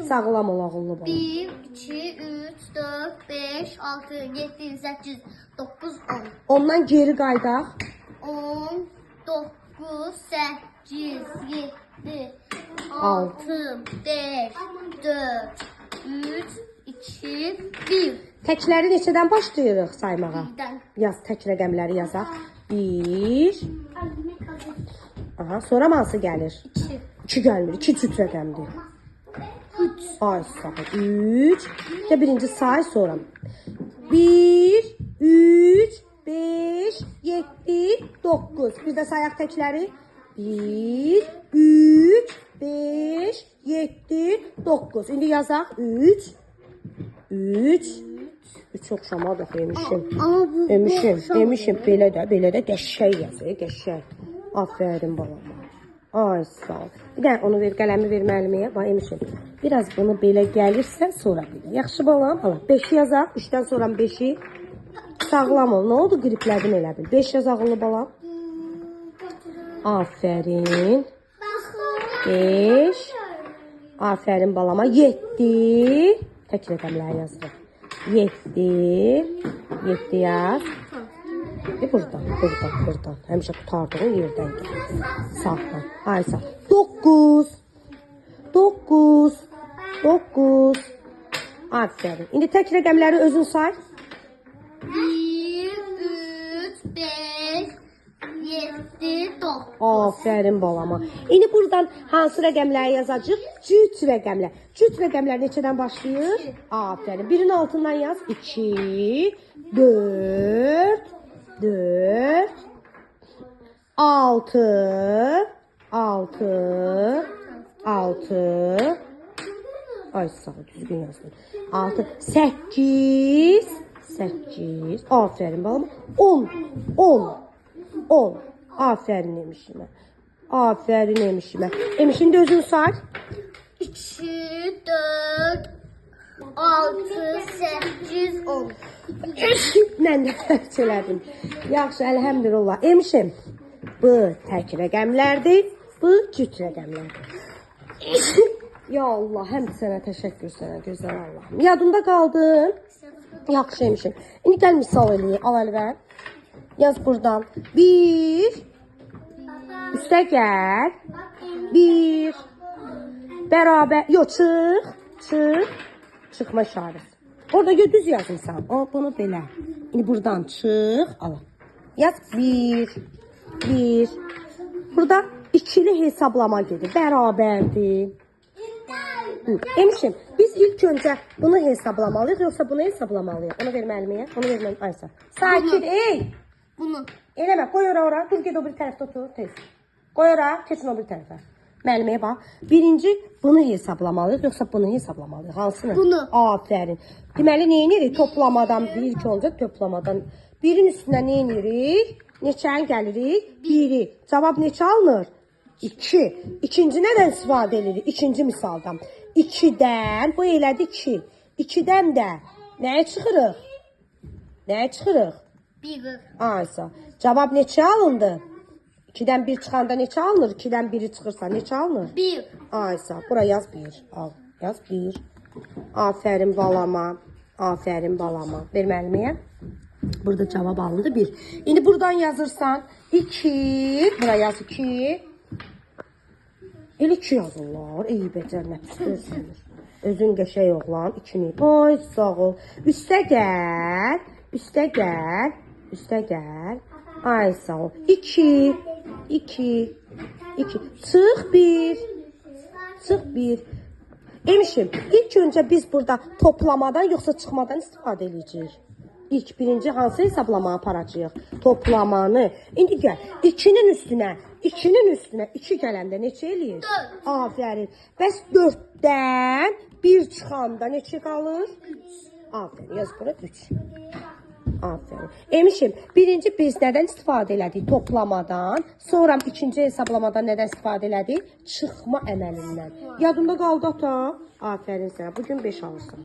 Sağlam ol ağıllı bala. 1, 2, 3, 4, 5, 6, 7, 8, 9, 10. Ondan geri qaydaq. 10, 9, 8, 7, 6, 5, 4, 3, 2, 1. Təkləri neçədən başlayırıq saymağa? Birdən. Yaz, tək rəqəmləri yazaq. 1. Aha, sonra hansı gəlir? 2, 2 gəlmir, 2 cüt rəqəmdir. 3, Ay sağ ol. 3. Və birinci say sonra. 1, 3, 5, 7, 9. Bir də sayaq təkləri. 1, 3, 5, 7, 9. İndi yazaq. 3, 3. 3 oxşamadı demişim. Ama bu Demişim. Belə də qəşəng yazır, qəşəng. Aferin balama. Ay sağ ol. Bir də onu ver, qələmi ver müəlliməyə. Bax demişim. Biraz bunu belə gəlirsə sonra belə. Yaxşı balam. Ala 5 yazaq. 3-dən sonra 5-i. Sağlam ol. Nə oldu? Qriplədin elə bil. 5 yaz ağıllı balam. Aferin. 5. Aferin balama. 7. Tək rəqəmləri yazırıq. 7. 7 yaz. Buradan. Həmişə qutardığın yerdən gəlir. Sağdan. Ay sağ. 9. 9. Aferin. İndi tək rəqəmləri özün say. 1, 3, 5, 7, 9. Aferin balama. İndi buradan hansı rəqəmləri yazacaq? Cüt rəqəmlər. Cüt rəqəmlər neçədən başlayır? Aferin. Birin altından yaz. 2, 4, 6. Ay sağ ol, düzgün yazdın. 6, 8. Aferin balama. 10. Aferin emişime. Emişin de özünü say. 2, 4, 6, 8, 10. Mən də söylədim. Yaxşı, əlhəmdülillah. Emişim. Bu tək rəqəmlərdir. Bu cüt rəqəmlərdir. Ya Allah, həm sənə təşəkkür sənə, gözəl Allahım. Yadında qaldın. Yaxşı emişim. İndi gəl misal eləyək. Al əlvər. Yaz buradan. 1. Üstə gəl. 1. Bərabər. Yox, çıx. Çıxma işarəsi. Orada düz yazırsan. O, bunu belə. İndi buradan çıx. Al. Yaz 1. Burada ikili hesablama gedir. Bərabərdir. Emişim, biz ilk öncə bunu hesablamalıyıq, yoxsa bunu hesablamalıyıq? Onu ver müəlliməyə, onu ver müəllimə. Aysa. Sakit, ey! Bunu. Eləmə, qoy ora, dur ged o bir tərəfdə otur, tez. Qoy ora, keçin o bir tərəfə. Müəlliməyə bax. Birinci bunu hesablamalıyıq, yoxsa bunu hesablamalıyıq? Hansını? Bunu. Aferin. Deməli, nə edirik? Toplamadan, ilk öncə toplamadan. Birin üstünə nə edirik? Neçəyə gəlirik? 1'i. Cavab neçə alınır? 2. İkinci nədən istifadə edirik? İkinci misaldan. 2'dən, bu elədi 2. 2'dən də nəyə çıxırıq? 1. Aysa. Cavab neçə alındı? 2'dən 1 çıxanda neçə alınır? 2'dən 1'i çıxırsa neçə alınır? 1. Aysa. Bura yaz 1. Al. Yaz 1. Aferin balama. Ver müəlliməyə. Burada cavab alındı 1. İndi buradan yazırsan 2. Bura yaz 2. Elə 2 yazırlar. Ey becər nəfis özünür. Özün qəşəng oğlan. 2'ni. Ay sağ ol. Üstə gəl. Ay sağ ol. 2. Çıx 1. Emişim, ilk öncə biz burada toplamadan yoxsa çıxmadan istifadə edəcəyik. İlk birinci hansı hesablama aparacağıq? Toplamanı. İndi gəl. 2'nin üstünə 2 gələndə neçə eləyir? 4. Aferin. Bəs 4'dən 1 çıxanda neçə qalır? 3. Aferin. Yaz bura 3. Aferin. Emişim, birinci biz nədən istifadə elədik? Toplamadan. Sonra ikinci hesablamadan nədən istifadə elədik? Çıxma əməlindən. Yadında qaldı ata. Aferin sənə. Bugün 5 alırsan.